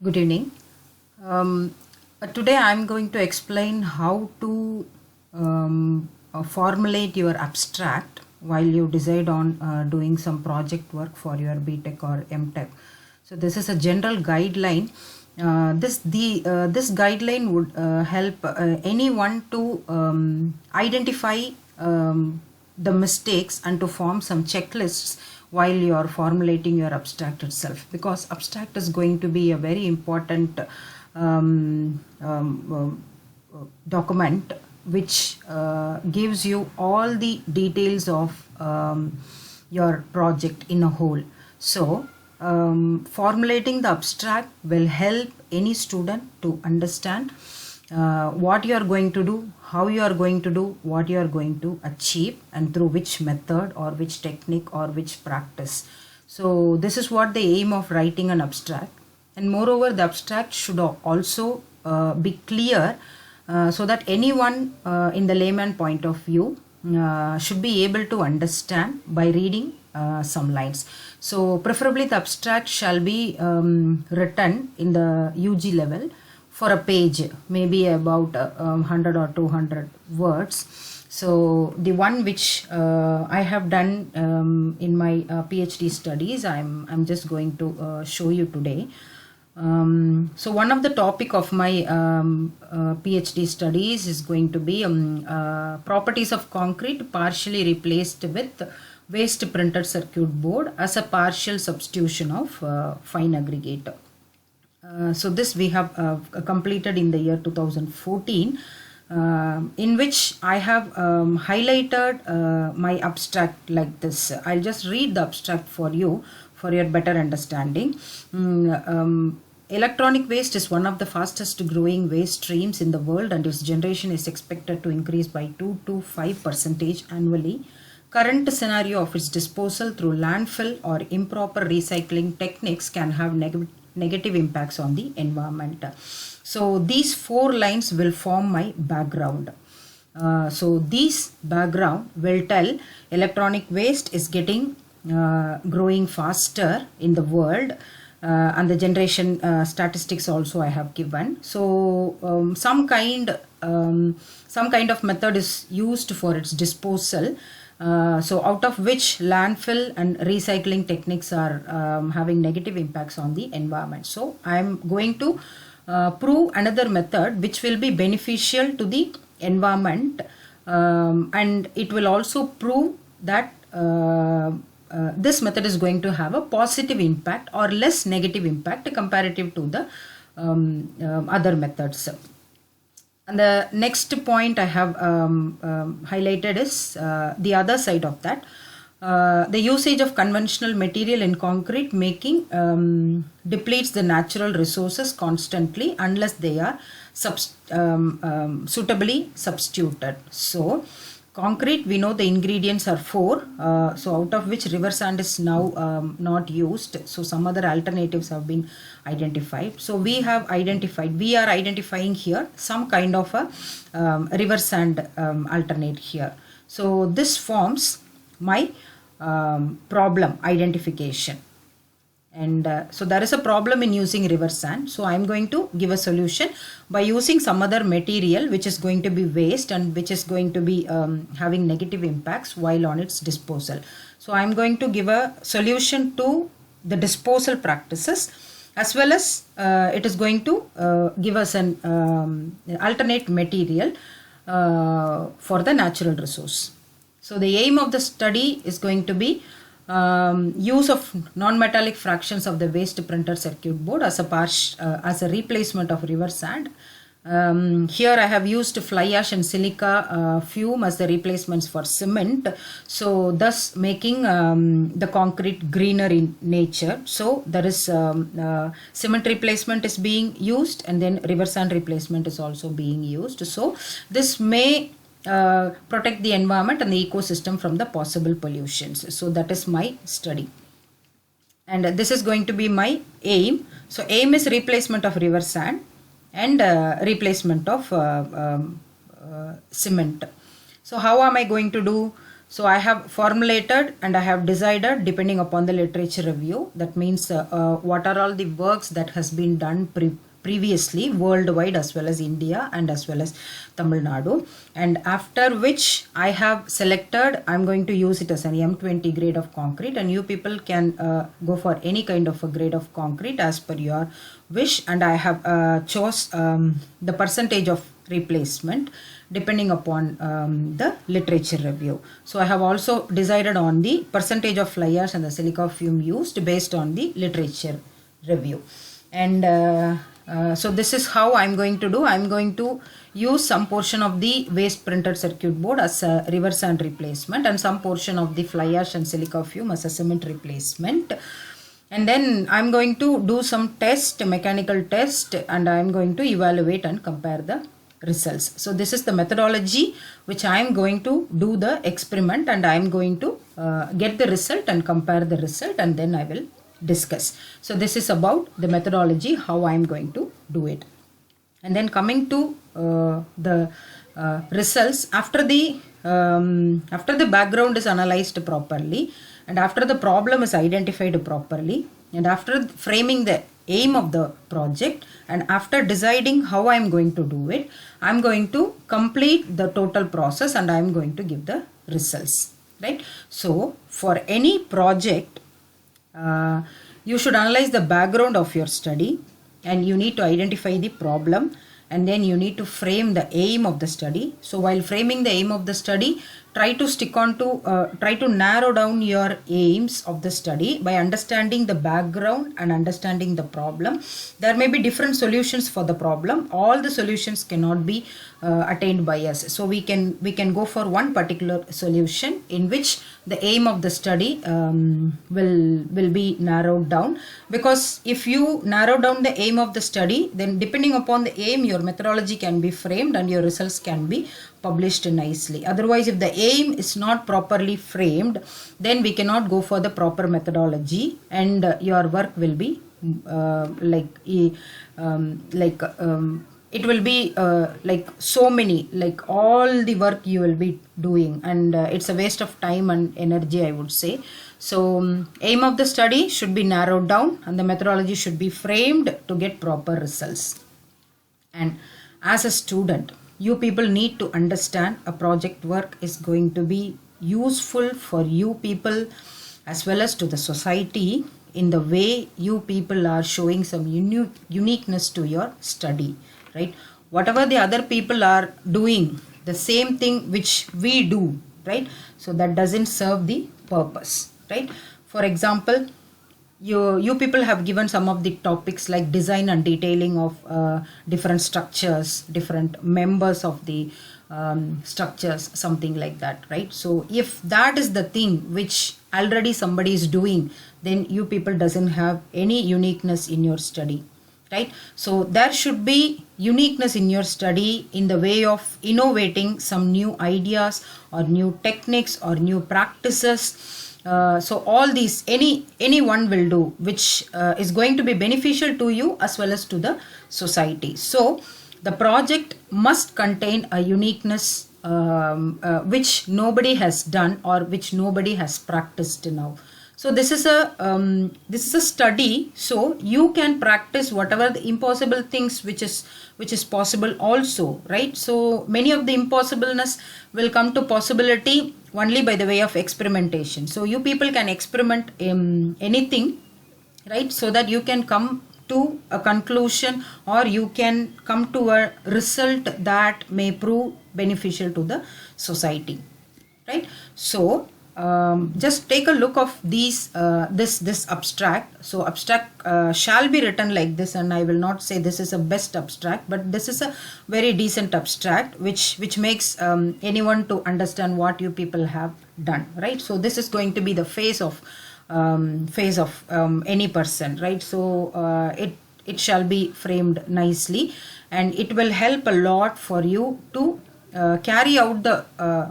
Good evening. Today I'm going to explain how to formulate your abstract while you decide on doing some project work for your BTech or MTech. So this is a general guideline. This guideline would help anyone to identify the mistakes and to form some checklists while you are formulating your abstract itself, because abstract is going to be a very important document which gives you all the details of your project in a whole. So formulating the abstract will help any student to understand what you are going to do, how you are going to do, what you are going to achieve, and through which method or which technique or which practice. So this is what the aim of writing an abstract. And moreover, the abstract should also be clear so that anyone in the layman point of view should be able to understand by reading some lines. So preferably the abstract shall be written in the UG level for a page, maybe about 100 or 200 words. So the one which I have done in my PhD studies, I'm just going to show you today. So one of the topic of my PhD studies is going to be properties of concrete partially replaced with waste printed circuit board as a partial substitution of fine aggregate. So this we have completed in the year 2014, in which I have highlighted my abstract like this. I'll just read the abstract for you for your better understanding. Electronic waste is one of the fastest growing waste streams in the world, and its generation is expected to increase by 2 to 5% annually. Current scenario of its disposal through landfill or improper recycling techniques can have negative impacts on the environment. So these 4 lines will form my background. So this background will tell electronic waste is getting growing faster in the world, and the generation statistics also I have given. So some kind of method is used for its disposal. So out of which landfill and recycling techniques are having negative impacts on the environment. So I am going to prove another method which will be beneficial to the environment, and it will also prove that this method is going to have a positive impact or less negative impact comparative to the other methods. And the next point I have highlighted is the other side of that. The usage of conventional material in concrete making depletes the natural resources constantly unless they are suitably substituted. So concrete, we know the ingredients are 4, so out of which river sand is now not used. So some other alternatives have been identified. So we are identifying here some kind of a river sand alternate here. So this forms my problem identification. And so there is a problem in using river sand. So I am going to give a solution by using some other material which is going to be waste and which is going to be having negative impacts while on its disposal. So I am going to give a solution to the disposal practices, as well as it is going to give us an alternate material for the natural resource. So the aim of the study is going to be use of non-metallic fractions of the waste printed circuit board as a replacement of river sand. Here I have used fly ash and silica fume as the replacements for cement, so thus making the concrete greener in nature. So there is cement replacement is being used, and then river sand replacement is also being used. So this may protect the environment and the ecosystem from the possible pollutions. So that is my study, and this is going to be my aim. So aim is replacement of river sand and replacement of cement. So how am I going to do? So I have formulated and I have decided depending upon the literature review. That means what are all the works that has been done previously worldwide as well as India and as well as Tamil Nadu. And after which I have selected, I'm going to use it as an M20 grade of concrete, and you people can go for any kind of a grade of concrete as per your wish. And I have chose the percentage of replacement depending upon the literature review. So I have also decided on the percentage of fly ash and the silica fume used based on the literature review. And so this is how I'm going to do. I'm going to use some portion of the waste printed circuit board as a river sand replacement and some portion of the fly ash and silica fume as a cement replacement. And then I'm going to do some test, mechanical test, and I'm going to evaluate and compare the results. So this is the methodology which I am going to do the experiment, and I am going to get the result and compare the result, and then I will discuss. So this is about the methodology, how I am going to do it. And then coming to the results, after the background is analyzed properly, and after the problem is identified properly, and after framing the aim of the project, and after deciding how I am going to do it, I am going to complete the total process and I am going to give the results, right? So for any project, you should analyze the background of your study, and you need to identify the problem, and then you need to frame the aim of the study. So while framing the aim of the study, try to narrow down your aims of the study by understanding the background and understanding the problem. There may be different solutions for the problem. All the solutions cannot be attained by us. So we can go for one particular solution in which the aim of the study will be narrowed down. Because if you narrow down the aim of the study, then depending upon the aim, your methodology can be framed and your results can be published nicely. Otherwise, if the aim is not properly framed, then we cannot go for the proper methodology, and your work will be it will be like so many, like all the work you will be doing, and it's a waste of time and energy, I would say. So aim of the study should be narrowed down and the methodology should be framed to get proper results. And as a student, you people need to understand a project work is going to be useful for you people as well as to the society in the way you people are showing some uniqueness to your study, right? Whatever the other people are doing, the same thing which we do, right? So that doesn't serve the purpose, right? For example, you people have given some of the topics like design and detailing of different structures, different members of the structures, something like that, right? So if that is the thing which already somebody is doing, then you people doesn't have any uniqueness in your study, right? So there should be uniqueness in your study in the way of innovating some new ideas or new techniques or new practices. So all these, anyone will do, which is going to be beneficial to you as well as to the society. So the project must contain a uniqueness which nobody has done or which nobody has practiced now. So this is a study. So you can practice whatever the impossible things which is possible also, right? So many of the impossibleness will come to possibility only by the way of experimentation. So you people can experiment anything, right? So that you can come to a conclusion or you can come to a result that may prove beneficial to the society, right? So just take a look of these this abstract. So abstract shall be written like this, and I will not say this is a best abstract, but this is a very decent abstract which makes anyone to understand what you people have done, right? So this is going to be the face of any person, right? So it shall be framed nicely, and it will help a lot for you to carry out the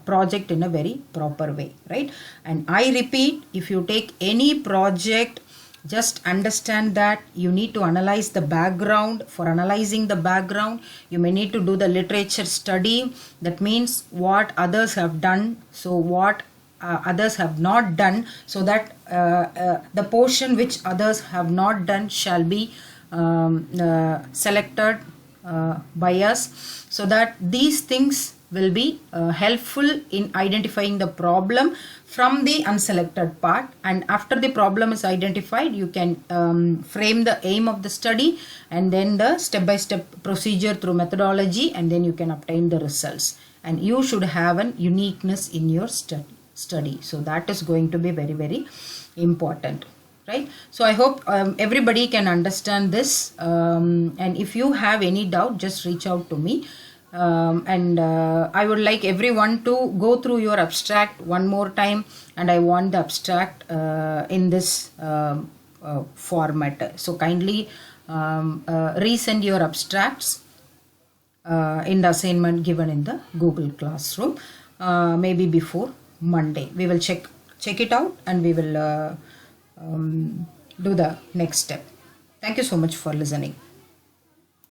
project in a very proper way, right? And I repeat, if you take any project, just understand that you need to analyze the background. For analyzing the background, you may need to do the literature study. That means what others have done. So what others have not done, so that the portion which others have not done shall be selected by us, so that these things will be helpful in identifying the problem from the unselected part. And after the problem is identified, you can frame the aim of the study and then the step-by-step procedure through methodology, and then you can obtain the results. And you should have an uniqueness in your study. So that is going to be very, very important, right? So I hope everybody can understand this, and if you have any doubt, just reach out to me. I would like everyone to go through your abstract one more time, and I want the abstract in this format. So kindly resend your abstracts in the assignment given in the Google Classroom, maybe before Monday. We will check it out, and we will do the next step. Thank you so much for listening.